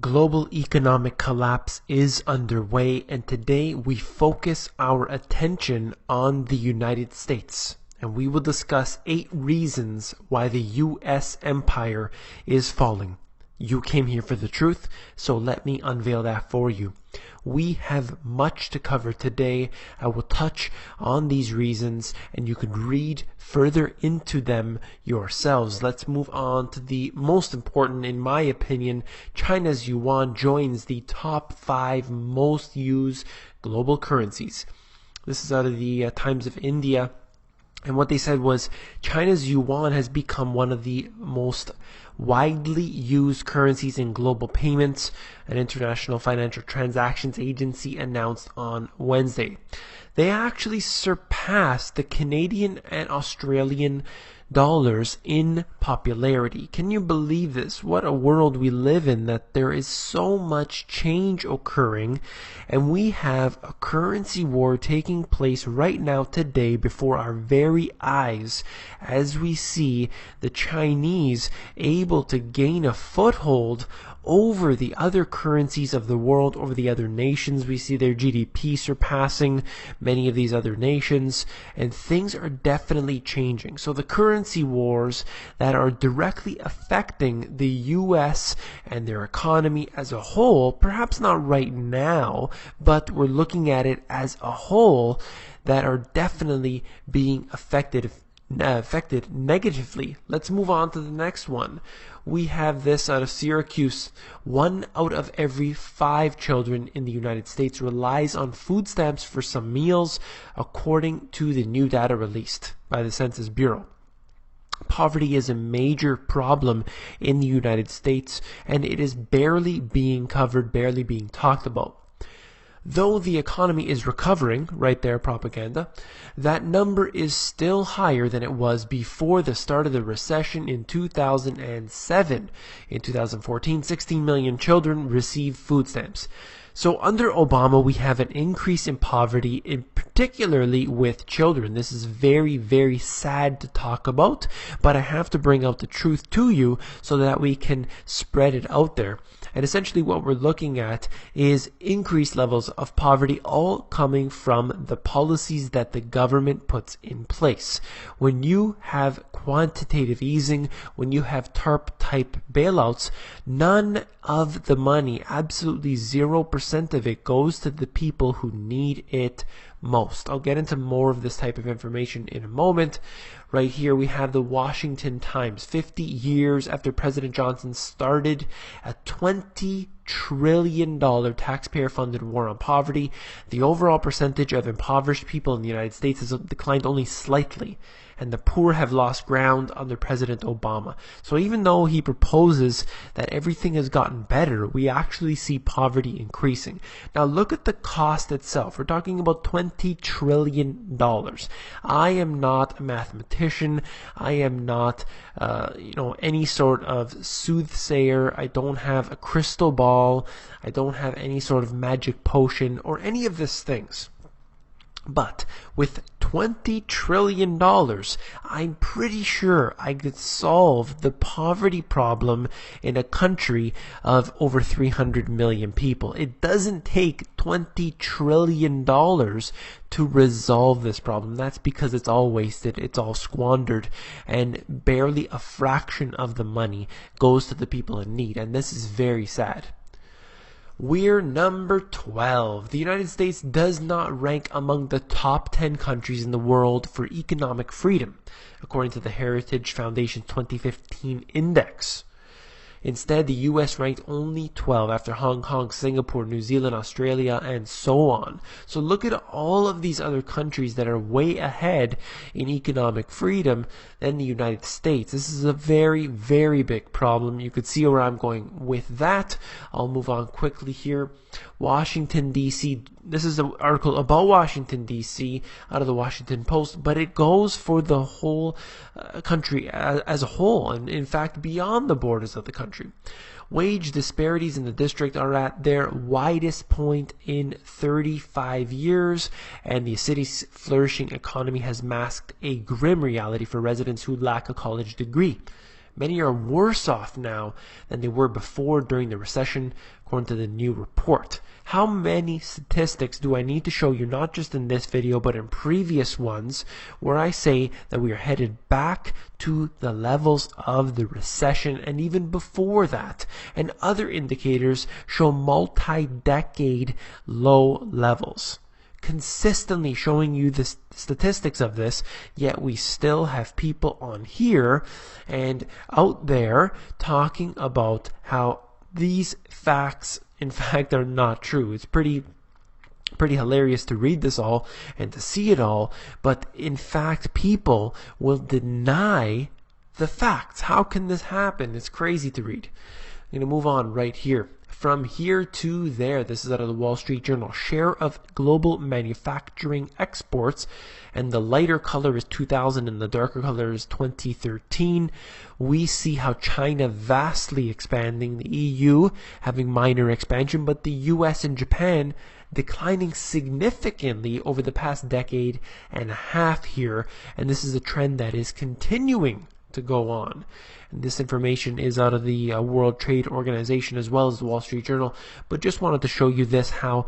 Global economic collapse is underway, and today we focus our attention on the United States. And we will discuss 8 reasons why the U.S. empire is falling. You came here for the truth, so let me unveil that for you. We have much to cover today. I will touch on these reasons, and you can read further into them yourselves. Let's move on to the most important, in my opinion. China's yuan joins the top 5 most used global currencies. This is out of the Times of India. And what they said was China's yuan has become one of the most widely used currencies in global payments, an international financial transactions agency announced on Wednesday. They actually surpassed the Canadian and Australian dollars in popularity. Can you believe this? What a world we live in, that there is so much change occurring, and we have a currency war taking place right now today before our very eyes, as we see the Chinese able to gain a foothold over the other currencies of the world, over the other nations. We see their GDP surpassing many of these other nations, and things are definitely changing. So the currency wars that are directly affecting the US and their economy as a whole, perhaps not right now, but we're looking at it as a whole, that are definitely being affected negatively. Let's move on to the next one. We have this out of Syracuse. 1 out of every 5 children in the United States relies on food stamps for some meals, according to the new data released by the Census Bureau. Poverty is a major problem in the United States, and it is barely being covered, barely being talked about. Though the economy is recovering, right there, propaganda, that number is still higher than it was before the start of the recession in 2007. In 2014, 16 million children received food stamps. So under Obama, we have an increase in poverty, particularly with children. This is very, very sad to talk about, but I have to bring out the truth to you so that we can spread it out there. And essentially what we're looking at is increased levels of poverty, all coming from the policies that the government puts in place. When you have quantitative easing, when you have TARP type bailouts, none of the money, absolutely 0% of it, goes to the people who need it most. I'll get into more of this type of information in a moment. Right here we have the Washington Times. 50 years after President Johnson started a $20 trillion taxpayer-funded war on poverty, the overall percentage of impoverished people in the United States has declined only slightly, and the poor have lost ground under President Obama. So even though he proposes that everything has gotten better, we actually see poverty increasing. Now look at the cost itself. We're talking about $20 trillion. I am not a mathematician. I am not any sort of soothsayer. I don't have a crystal ball. I don't have any sort of magic potion or any of these things. But with $20 trillion, I'm pretty sure I could solve the poverty problem in a country of over 300 million people. It doesn't take $20 trillion to resolve this problem. That's because it's all wasted, it's all squandered, and barely a fraction of the money goes to the people in need. And this is very sad. We're number 12. The United States does not rank among the top 10 countries in the world for economic freedom, according to the Heritage Foundation's 2015 index. Instead, the U.S. ranked only 12 after Hong Kong, Singapore, New Zealand, Australia, and so on. So look at all of these other countries that are way ahead in economic freedom than the United States. This is a very, very big problem. You could see where I'm going with that. I'll move on quickly here. Washington, D.C. This is an article about Washington, D.C. out of the Washington Post, but it goes for the whole country as a whole, and in fact beyond the borders of the country. Wage disparities in the district are at their widest point in 35 years, and the city's flourishing economy has masked a grim reality for residents who lack a college degree. Many are worse off now than they were before during the recession, according to the new report. How many statistics do I need to show you, not just in this video, but in previous ones, where I say that we are headed back to the levels of the recession and even before that, and other indicators show multi-decade low levels, consistently showing you the statistics of this, yet we still have people on here and out there talking about how these facts in fact are not true. It's pretty hilarious to read this all and to see it all, but in fact people will deny the facts. How can this happen? It's crazy to read. I'm going to move on right here. From here to there, this is out of the Wall Street Journal. Share of global manufacturing exports, and the lighter color is 2000 and the darker color is 2013. We see how China vastly expanding, the EU having minor expansion, but the US and Japan declining significantly over the past decade and a half here, and this is a trend that is continuing to go on. And this information is out of the World Trade Organization as well as the Wall Street Journal, but just wanted to show you this, how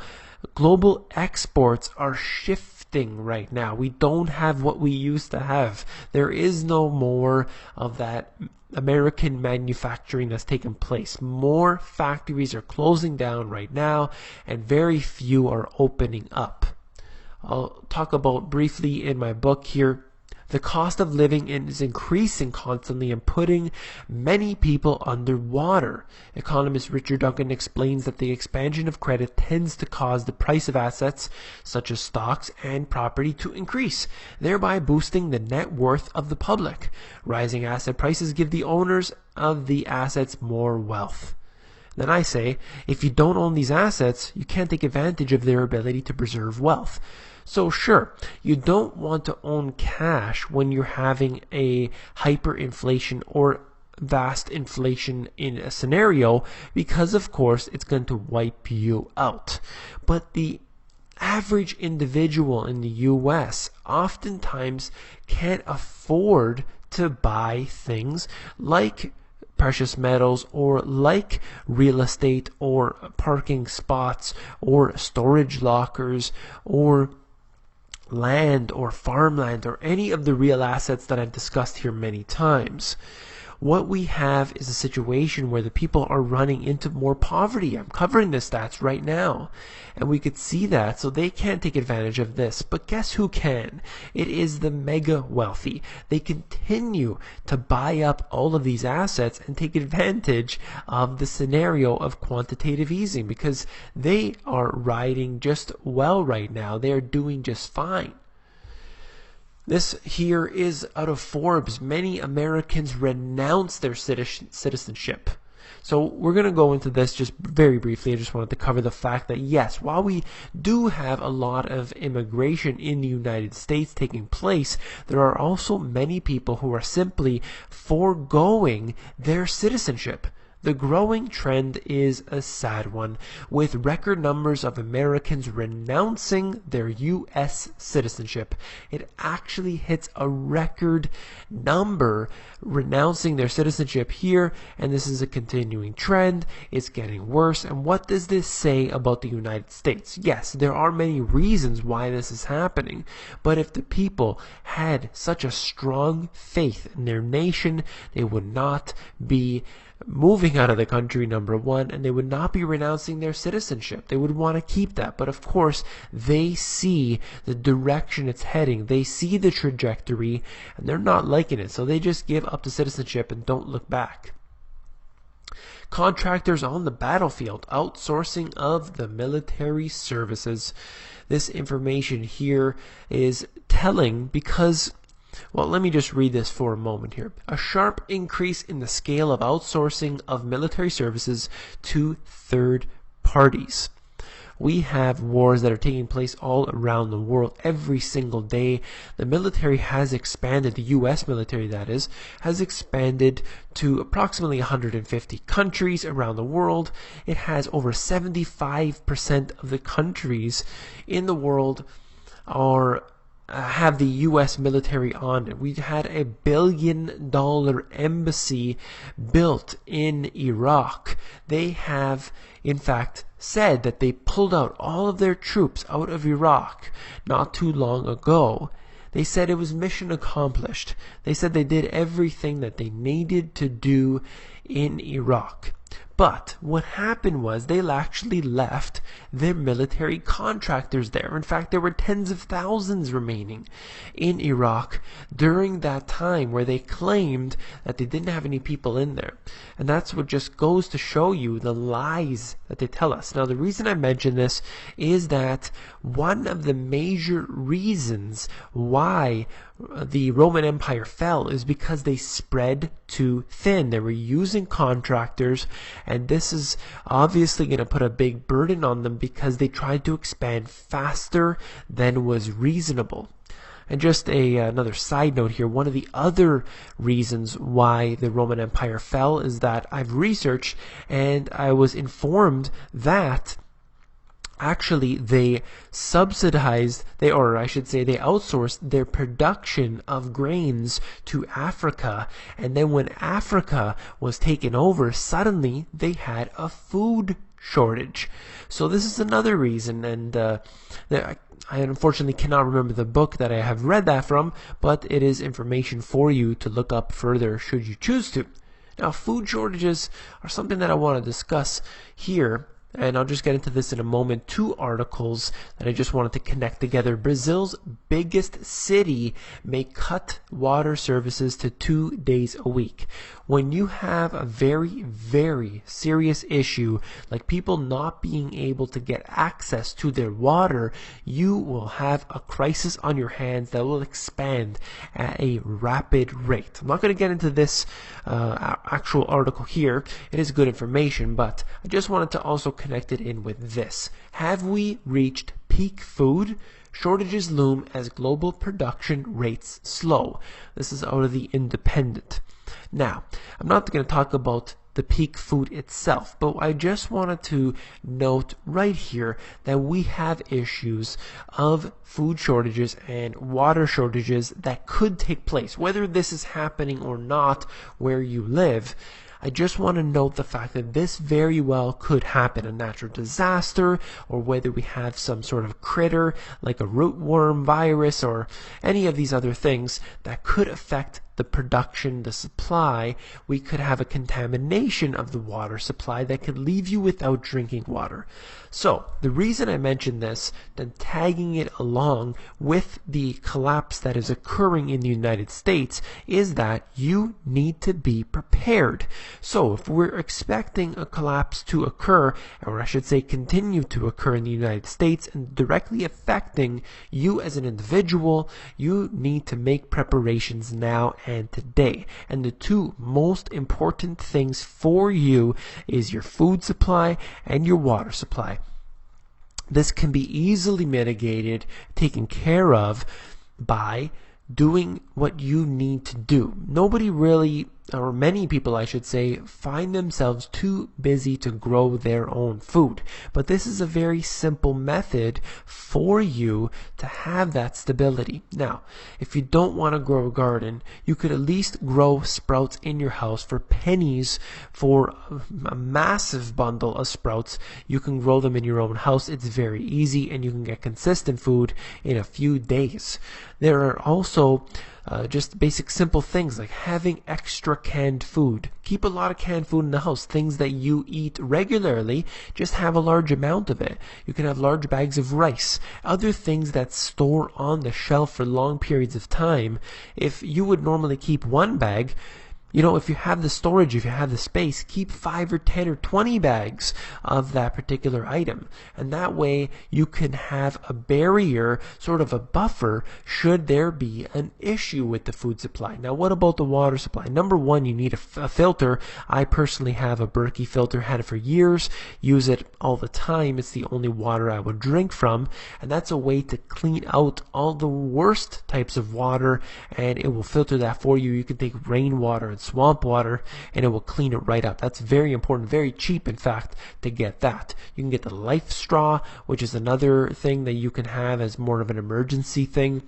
global exports are shifting right now. We don't have what we used to have. There is no more of that American manufacturing that's taken place. More factories are closing down right now and very few are opening up. I'll talk about briefly in my book here. The cost of living is increasing constantly and putting many people underwater. Economist Richard Duncan explains that the expansion of credit tends to cause the price of assets, such as stocks and property, to increase, thereby boosting the net worth of the public. Rising asset prices give the owners of the assets more wealth. Then I say, if you don't own these assets, you can't take advantage of their ability to preserve wealth. So sure, you don't want to own cash when you're having a hyperinflation or vast inflation in a scenario, because of course it's going to wipe you out. But the average individual in the US oftentimes can't afford to buy things like precious metals or like real estate or parking spots or storage lockers or land or farmland or any of the real assets that I've discussed here many times. What we have is a situation where the people are running into more poverty. I'm covering the stats right now, and we could see that, so they can't take advantage of this. But guess who can? It is the mega wealthy. They continue to buy up all of these assets and take advantage of the scenario of quantitative easing because they are riding just well right now. They are doing just fine. This here is out of Forbes. Many Americans renounce their citizenship. So we're going to go into this just very briefly. I just wanted to cover the fact that yes, while we do have a lot of immigration in the United States taking place, there are also many people who are simply foregoing their citizenship. The growing trend is a sad one, with record numbers of Americans renouncing their U.S. citizenship. It actually hits a record number renouncing their citizenship here, and this is a continuing trend. It's getting worse. And what does this say about the United States? Yes, there are many reasons why this is happening, but if the people had such a strong faith in their nation, they would not be moving out of the country, number one, and they would not be renouncing their citizenship. They would want to keep that, but of course they see the direction it's heading. They see the trajectory and they're not liking it, so they just give up the citizenship and don't look back. Contractors on the battlefield, outsourcing of the military services. This information here is telling because, well, let me just read this for a moment here. A sharp increase in the scale of outsourcing of military services to third parties. We have wars that are taking place all around the world every single day. The military has expanded, the U.S. military that is, has expanded to approximately 150 countries around the world. It has over 75% of the countries in the world are have the U.S. military on it. We had a $1 billion embassy built in Iraq. They have, in fact, said that they pulled out all of their troops out of Iraq not too long ago. They said it was mission accomplished. They said they did everything that they needed to do in Iraq. But what happened was they actually left their military contractors there. In fact, there were tens of thousands remaining in Iraq during that time where they claimed that they didn't have any people in there. And that's what just goes to show you the lies that they tell us. Now, the reason I mention this is that one of the major reasons why the Roman Empire fell is because they spread too thin. They were using contractors, and this is obviously going to put a big burden on them because they tried to expand faster than was reasonable. And just another side note here, one of the other reasons why the Roman Empire fell is that I've researched and I was informed that actually they subsidized, they outsourced their production of grains to Africa. And then when Africa was taken over, suddenly they had a food shortage. So this is another reason, and I unfortunately cannot remember the book that I have read that from, but it is information for you to look up further should you choose to. Now, food shortages are something that I want to discuss here, and I'll just get into this in a moment. Two articles that I just wanted to connect together. Brazil's biggest city may cut water services to 2 days a week. When you have a very, very serious issue like people not being able to get access to their water, you will have a crisis on your hands that will expand at a rapid rate. I'm not going to get into this actual article here. It is good information, but I just wanted to also connect it in with this. Have we reached peak food? Shortages loom as global production rates slow. This is out of the Independent. Now, I'm not going to talk about the peak food itself, but I just wanted to note right here that we have issues of food shortages and water shortages that could take place. Whether this is happening or not where you live, I just want to note the fact that this very well could happen, a natural disaster, or whether we have some sort of critter like a rootworm virus or any of these other things that could affect the production, the supply. We could have a contamination of the water supply that could leave you without drinking water. So the reason I mention this, then tagging it along with the collapse that is occurring in the United States, is that you need to be prepared. So if we're expecting a collapse to occur, or I should say continue to occur in the United States and directly affecting you as an individual, you need to make preparations now and today. And the two most important things for you is your food supply and your water supply. This can be easily mitigated, taken care of by doing what you need to do. Nobody really, or many people I should say, find themselves too busy to grow their own food. But this is a very simple method for you to have that stability. Now, if you don't want to grow a garden, you could at least grow sprouts in your house for pennies. For a massive bundle of sprouts, you can grow them in your own house. It's very easy, and you can get consistent food in a few days. There are also just basic simple things like having extra canned food. Keep a lot of canned food in the house, things that you eat regularly. Just have a large amount of it. You can have large bags of rice, other things that store on the shelf for long periods of time. If you would normally keep one bag, if you have the storage, if you have the space, keep 5 or 10 or 20 bags of that particular item. And that way you can have a barrier, sort of a buffer, should there be an issue with the food supply. Now, what about the water supply? Number one, you need a filter. I personally have a Berkey filter, had it for years, use it all the time. It's the only water I would drink from. And that's a way to clean out all the worst types of water, and it will filter that for you. You can take rainwater and swamp water, and it will clean it right up. That's very important, very cheap in fact, to get that. You can get the LifeStraw, which is another thing that you can have as more of an emergency thing.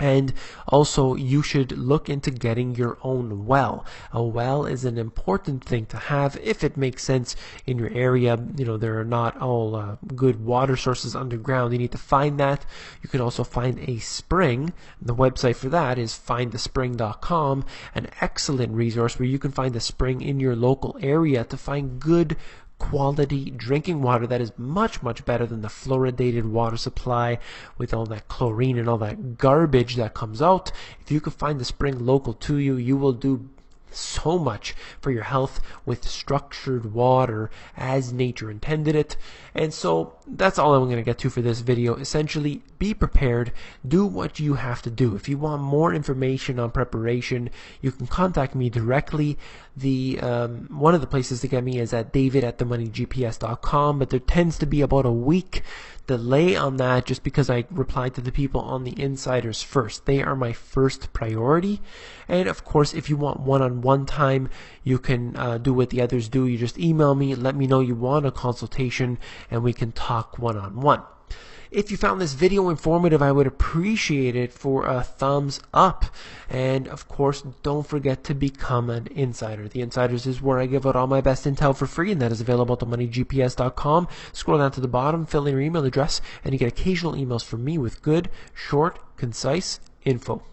And also, you should look into getting your own well. A well is an important thing to have if it makes sense in your area. There are not all good water sources underground. You need to find that. You can also find a spring. The website for that is findthespring.com, an excellent resource where you can find a spring in your local area to find good quality drinking water that is much, much better than the fluoridated water supply with all that chlorine and all that garbage that comes out. If you can find the spring local to you, you will do so much for your health with structured water as nature intended it. And so that's all I'm going to get to for this video. Essentially, be prepared, do what you have to do. If you want more information on preparation, you can contact me directly. One of the places to get me is at david@themoneygps.com, but there tends to be about a week delay on that just because I reply to the people on the insiders first. They are my first priority. And of course, if you want one-on-one time, you can do what the others do. You just email me, let me know you want a consultation, and we can talk one-on-one. If you found this video informative, I would appreciate it for a thumbs up. And of course, don't forget to become an insider. The Insiders is where I give out all my best intel for free, and that is available at themoneygps.com. Scroll down to the bottom, fill in your email address, and you get occasional emails from me with good, short, concise info.